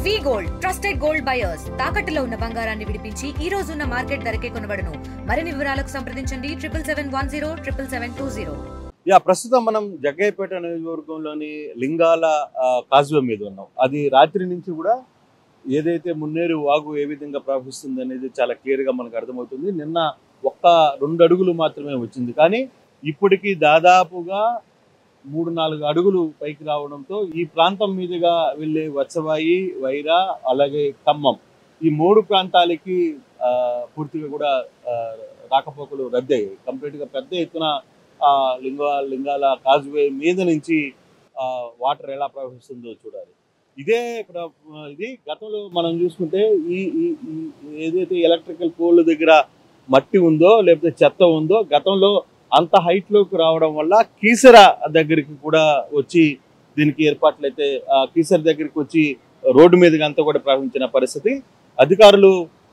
వి gold trusted gold buyers తాకట్టులో ఉన్న బంగారాన్ని విడిపించి ఈ రోజు ఉన్న మార్కెట్ ధరకే కొనబడును. మరిన్ని వివరాలకు సంప్రదించండి 7710772020. ప్రస్తుతం మనం జగ్గయ్యపేట నియోజకవర్గంలోని లింగాల కాజ్వే మీద ఉన్నాం. అది రాత్రి నుంచి కూడా ఏదైతే మున్నేరు వాగు ఏ విధంగా ప్రవహిస్తుంది అనేది చాలా క్లియర్గా మనకు అర్థమవుతుంది. నిన్న 1-2 అడుగులు మాత్రమే వచ్చింది, కానీ ఇప్పటికీ దాదాపుగా 3-4 అడుగులు పైకి రావడంతో ఈ ప్రాంతం మీదుగా వెళ్ళే వత్సవాయి, వైరా, అలాగే ఖమ్మం ఈ 3 ప్రాంతాలకి పూర్తిగా కూడా రాకపోకలు రద్దయ్యాయి. కంప్లీట్గా పెద్ద ఎత్తున లింగాల కాజ్వే మీద నుంచి వాటర్ ఎలా ప్రవహిస్తుందో చూడాలి. ఇది గతంలో మనం చూసుకుంటే ఈ ఏదైతే ఎలక్ట్రికల్ పోల్ దగ్గర మట్టి ఉందో లేకపోతే చెత్త ఉందో గతంలో అంత హైట్లోకి రావడం వల్ల కీసర దగ్గరికి కూడా వచ్చి దీనికి ఏర్పాట్లు అయితే కీసర దగ్గరికి వచ్చి రోడ్డు మీదుగా అంతా కూడా ప్రవహించిన పరిస్థితి. అధికారులు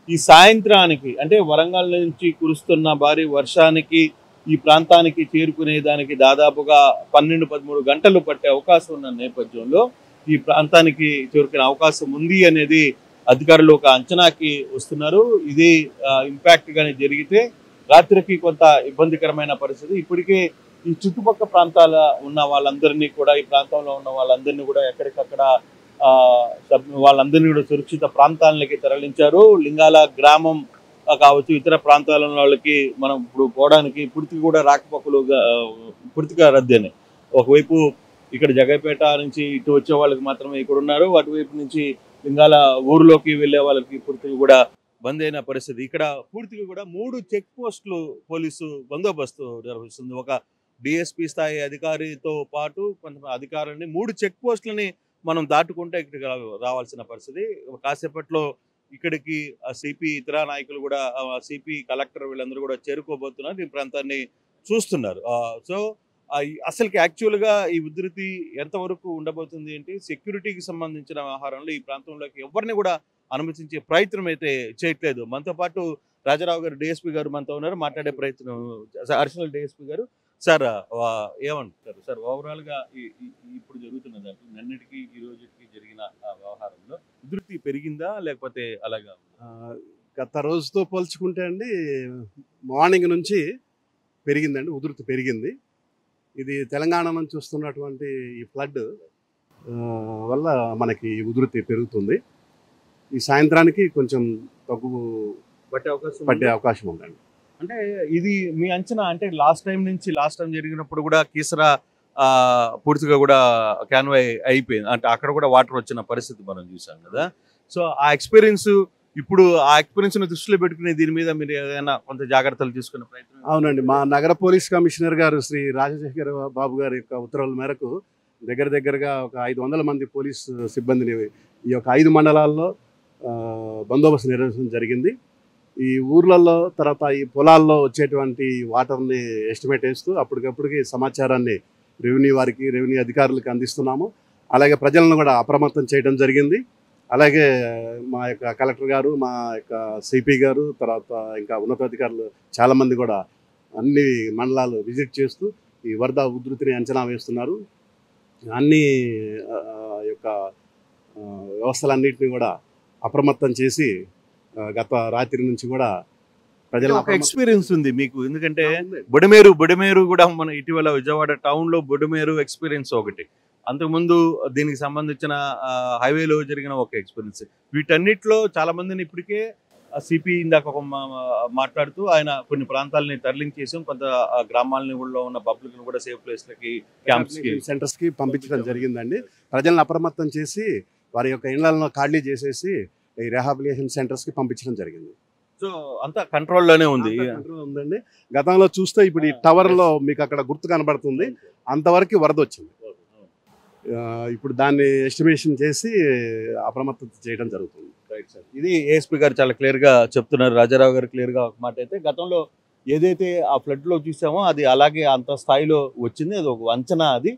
ఈ సాయంత్రానికి అంటే వరంగల్ నుంచి కురుస్తున్న భారీ వర్షానికి ఈ ప్రాంతానికి చేరుకునే దానికి దాదాపుగా 12-13 గంటలు పట్టే అవకాశం ఉన్న నేపథ్యంలో ఈ ప్రాంతానికి చేరుకునే అవకాశం ఉంది అనేది అధికారులు ఒక అంచనాకి వస్తున్నారు. ఇది ఇంపాక్ట్ గానే జరిగితే రాత్రికి కొంత ఇబ్బందికరమైన పరిస్థితి. ఇప్పటికే ఈ చుట్టుపక్కల ప్రాంతాల ఉన్న వాళ్ళందరినీ కూడా ఈ ప్రాంతంలో ఉన్న వాళ్ళందరినీ కూడా ఎక్కడికక్కడ వాళ్ళందరినీ కూడా సురక్షిత ప్రాంతాలకి తరలించారు. లింగాల గ్రామం కావచ్చు, ఇతర ప్రాంతాల వాళ్ళకి మనం ఇప్పుడు పోవడానికి పూర్తిగా కూడా రాకపోకలు పూర్తిగా రద్దయినాయి. ఒకవైపు ఇక్కడ జగ్గయ్యపేట నుంచి ఇటు వచ్చే వాళ్ళకి మాత్రమే ఇక్కడ ఉన్నారు, అటువైపు నుంచి లింగాల ఊరిలోకి వెళ్ళే వాళ్ళకి పూర్తిగా కూడా బంద్ అయిన పరిస్థితి. ఇక్కడ పూర్తిగా కూడా 3 చెక్ పోస్టులు పోలీసు బందోబస్తు నిర్వహిస్తుంది. ఒక డిఎస్పీ స్థాయి అధికారితో పాటు కొంతమంది అధికారులని 3 చెక్ పోస్టులని మనం దాటుకుంటే ఇక్కడికి రావాల్సిన పరిస్థితి. కాసేపట్లో ఇక్కడికి సిపి, ఇతర నాయకులు కూడా సిపి, కలెక్టర్ వీళ్ళందరూ కూడా చేరుకోబోతున్నారు, ఈ ప్రాంతాన్ని చూస్తున్నారు. సో అసలుకి యాక్చువల్గా ఈ ఉధృతి ఎంతవరకు ఉండబోతుంది ఏంటి, సెక్యూరిటీకి సంబంధించిన వ్యవహారంలో ఈ ప్రాంతంలోకి ఎవరిని కూడా అనుమతించే ప్రయత్నం అయితే చేయట్లేదు. మనతో పాటు రాజారావు గారు, డిఎస్పీ గారు మనతో ఉన్నారు, మాట్లాడే ప్రయత్నం. అడిషనల్ డిఎస్పీ గారు, సార్ ఏమంటారు సార్ ఓవరాల్గా ఇప్పుడు జరుగుతున్న దాంట్లో నిన్నటికి ఈ రోజుకి జరిగిన వ్యవహారంలో ఉధృతి పెరిగిందా లేకపోతే అలాగా? గత రోజుతో పోల్చుకుంటే అండి మార్నింగ్ నుంచి పెరిగిందండి, ఉధృతి పెరిగింది. ఇది తెలంగాణ నుంచి వస్తున్నటువంటి ఈ ఫ్లడ్ వల్ల మనకి ఉధృతి పెరుగుతుంది. ఈ సాయంత్రానికి కొంచెం తగ్గు పట్టే అవకాశం ఉందండి. అంటే ఇది మీ అంచనా, అంటే లాస్ట్ టైం జరిగినప్పుడు కూడా కీసర పూర్తిగా కూడా క్యాన్వై అయిపోయింది, అంటే అక్కడ కూడా వాటర్ వచ్చిన పరిస్థితి మనం చూసాం కదా. సో ఆ ఎక్స్పీరియన్స్ ను దృష్టిలో పెట్టుకుని దీని మీద మీరు ఏదైనా కొంత జాగ్రత్తలు తీసుకునే ప్రయత్నం? అవునండి, మా నగర పోలీస్ కమిషనర్ గారు శ్రీ రాజశేఖర్ బాబు గారి యొక్క ఉత్తర్వుల మేరకు దగ్గరగా ఒక 500 మంది పోలీస్ సిబ్బందిని ఈ యొక్క 5 మండలాల్లో బందోబస్తు నిర్వహించడం జరిగింది. ఈ ఊర్లలో తర్వాత ఈ పొలాల్లో వచ్చేటువంటి వాటర్ని ఎస్టిమేట్ వేస్తూ అప్పటికప్పటికి సమాచారాన్ని రెవెన్యూ అధికారులకు అందిస్తున్నాము. అలాగే ప్రజలను కూడా అప్రమత్తం చేయడం జరిగింది. అలాగే మా యొక్క కలెక్టర్ గారు, మా యొక్క సిపి గారు, తర్వాత ఇంకా ఉన్నతాధికారులు చాలామంది కూడా అన్ని మండలాలు విజిట్ చేస్తూ ఈ వరద ఉధృతిని అంచనా వేస్తున్నారు. అన్ని యొక్క వ్యవస్థలన్నింటినీ కూడా అప్రమత్తం చేసి గత రాత్రి నుంచి కూడా ప్రజల ఎక్స్పీరియన్స్ ఉంది మీకు, ఎందుకంటే బొడమేరు కూడా మన ఇటీవల విజయవాడ టౌన్ లో బొడమేరు ఎక్స్పీరియన్స్ ఒకటి, అంతకుముందు దీనికి సంబంధించిన హైవేలో జరిగిన ఒక ఎక్స్పీరియన్స్. వీటన్నిటిలో చాలా మందిని ఇప్పటికే సిపి ఇందాక మాట్లాడుతూ ఆయన కొన్ని ప్రాంతాలని తరలించేసాం, కొంత గ్రామాలని ఊళ్ళో ఉన్న పబ్లిక్ కూడా సేఫ్ ప్లేస్లకి, సెంటర్స్కి పంపించడం జరిగిందండి. ప్రజలను అప్రమత్తం చేసి వారి యొక్క ఇళ్లను ఖాళీ చేసేసి ఈ రిహాబిలిటేషన్ సెంటర్స్కి పంపించడం జరిగింది. సో అంతా కంట్రోల్లోనే ఉందండి. గతంలో చూస్తే ఇప్పుడు ఈ టవర్లో మీకు అక్కడ గుర్తు కనబడుతుంది, అంతవరకు వరద వచ్చింది. ఇప్పుడు దాన్ని ఎస్టిమేషన్ చేసి అప్రమత్తం చేయడం జరుగుతుంది. రైట్ సార్, ఇది ఏఎస్పీ గారు చాలా క్లియర్గా చెప్తున్నారు. రాజారావు గారు క్లియర్గా ఒక మాట అయితే, గతంలో ఏదైతే ఆ ఫ్లడ్లో చూసామో అది అలాగే అంత స్థాయిలో వచ్చింది, అది ఒక అంచనా. అది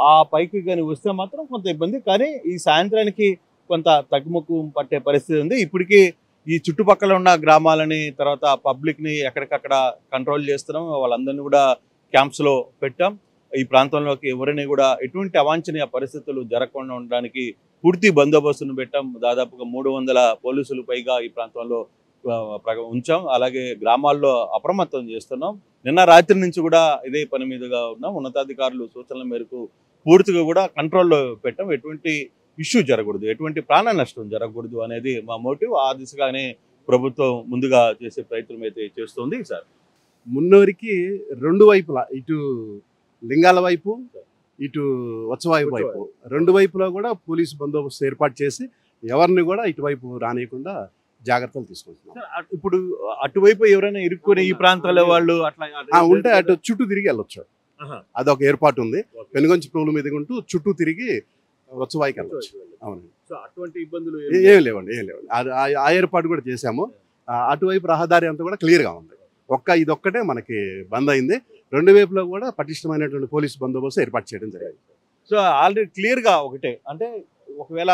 ఆ పైకి కానీ వస్తే మాత్రం కొంత ఇబ్బంది, కానీ ఈ సాయంత్రానికి కొంత తగ్గుముఖం పట్టే పరిస్థితి ఉంది. ఇప్పటికీ ఈ చుట్టుపక్కల ఉన్న గ్రామాలని, తర్వాత పబ్లిక్ని ఎక్కడికక్కడ కంట్రోల్ చేస్తున్నాం, వాళ్ళందరినీ కూడా క్యాంప్స్లో పెట్టాం. ఈ ప్రాంతంలోకి ఎవరిని కూడా ఎటువంటి అవాంఛనీయ పరిస్థితులు జరగకుండా ఉండడానికి పూర్తి బందోబస్తును పెట్టాం. దాదాపుగా 300 పోలీసులు పైగా ఈ ప్రాంతంలో ఉంచాం. అలాగే గ్రామాల్లో అప్రమత్తం చేస్తున్నాం. నిన్న రాత్రి నుంచి కూడా ఇదే పని మీదుగా ఉన్నాం. ఉన్నతాధికారులు సూచనల మేరకు పూర్తిగా కూడా కంట్రోల్లో పెట్టాం. ఎటువంటి ఇష్యూ జరగకూడదు, ఎటువంటి ప్రాణ నష్టం జరగకూడదు అనేది మా మోటివ్. ఆ దిశగానే ప్రభుత్వం ముందుగా చేసే ప్రయత్నం అయితే చేస్తుంది సార్. మున్నూరికి 2 వైపులా, ఇటు లింగాల వైపు ఇటు వత్సవాయి వైపు 2 వైపులా కూడా పోలీసు బందోబస్తు ఏర్పాటు చేసి ఎవరిని కూడా ఇటువైపు రానియకుండా జాగ్రత్తలు తీసుకుంటున్నాం. ఇప్పుడు అటువైపు ఎవరైనా ఇరుక్కునే ఈ ప్రాంతాల వాళ్ళు అట్లా ఉంటే అటు చుట్టూ తిరిగి వెళ్ళొచ్చు. అదొక ఏర్పాటు ఉంది. పెనుగొంచి ప్రోలు మీద ఉంటూ చుట్టూ తిరిగి వత్సవాయికి వెళ్ళొచ్చు. అవునండి. అటువంటి ఇబ్బందులు ఏం లేవండి. ఆ ఏర్పాటు కూడా చేశాము. అటువైపు రహదారి అంతా కూడా క్లియర్గా ఉంది. ఇదొక్కటే మనకి బంద్ అయింది. 2 వైపులో కూడా పటిష్టమైనటువంటి పోలీసు బందోబస్తు ఏర్పాటు చేయడం జరిగింది. సో ఆల్రెడీ క్లియర్గా ఒకటే, అంటే ఒకవేళ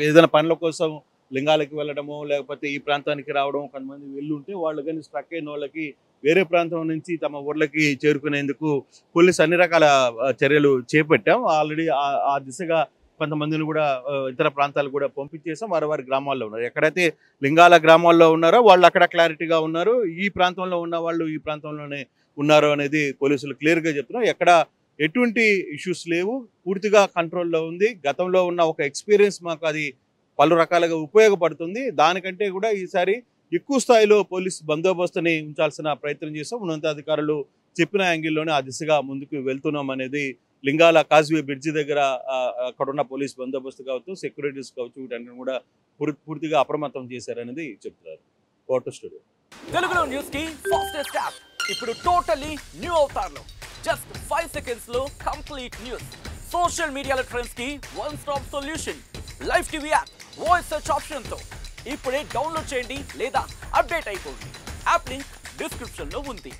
ఏదైనా పనుల కోసం లింగాలకి వెళ్ళడము లేకపోతే ఈ ప్రాంతానికి రావడం కొంతమంది వెళ్ళుంటే వాళ్ళు కానీ స్ట్రక్ అయిన వాళ్ళకి వేరే ప్రాంతం నుంచి తమ ఊర్లకి చేరుకునేందుకు పోలీసు అన్ని రకాల చర్యలు చేపట్టాం. ఆల్రెడీ ఆ దిశగా కొంతమందిని కూడా ఇతర ప్రాంతాలు కూడా పంపించేసాం. వారి గ్రామాల్లో ఉన్నారు. ఎక్కడైతే లింగాల గ్రామాల్లో ఉన్నారో వాళ్ళు అక్కడ క్లారిటీగా ఉన్నారు. ఈ ప్రాంతంలో ఉన్న వాళ్ళు ఈ ప్రాంతంలోనే ఉన్నారు అనేది పోలీసులు క్లియర్గా చెప్తున్నారు. ఎక్కడ ఎటువంటి ఇష్యూస్ లేవు, పూర్తిగా కంట్రోల్లో ఉంది. గతంలో ఉన్న ఒక ఎక్స్పీరియన్స్ మాకు అది పలు రకాలుగా ఉపయోగపడుతుంది. దానికంటే కూడా ఈసారి ఎక్కువ స్థాయిలో పోలీసు బందోబస్తుని ఉంచాల్సిన ప్రయత్నం చేస్తాం. ఉన్నతాధికారులు చెప్పిన యాంగిల్లోనే ఆ దిశగా ముందుకు వెళ్తున్నాం అనేది లింగాల కాజ్వే బ్రిడ్జి దగ్గర అక్కడున్న పోలీస్ బందోబస్తు కావచ్చు, సెక్యూరిటీస్ కావచ్చు, వీటన్ని కూడా పూర్తిగా అప్రమత్తం చేశారనేది చెప్తున్నారు. ఫోటో స్టూడియో తెలుగులో న్యూస్ కి ఫాస్టెస్ట్ యాప్ ఇప్పుడు టోటల్లీ న్యూ అవతార్లో జస్ట్ 5 సెకండ్స్ లో కంప్లీట్ న్యూస్. సోషల్ మీడియాలో ట్రెండ్స్ కి one stop solution. Live TV app voice search option తో ఇప్పుడే డౌన్లోడ్ చేయండి లేదా అప్డేట్ అయిపోండి. యాప్ లింక్ డిస్క్రిప్షన్ లో ఉంది.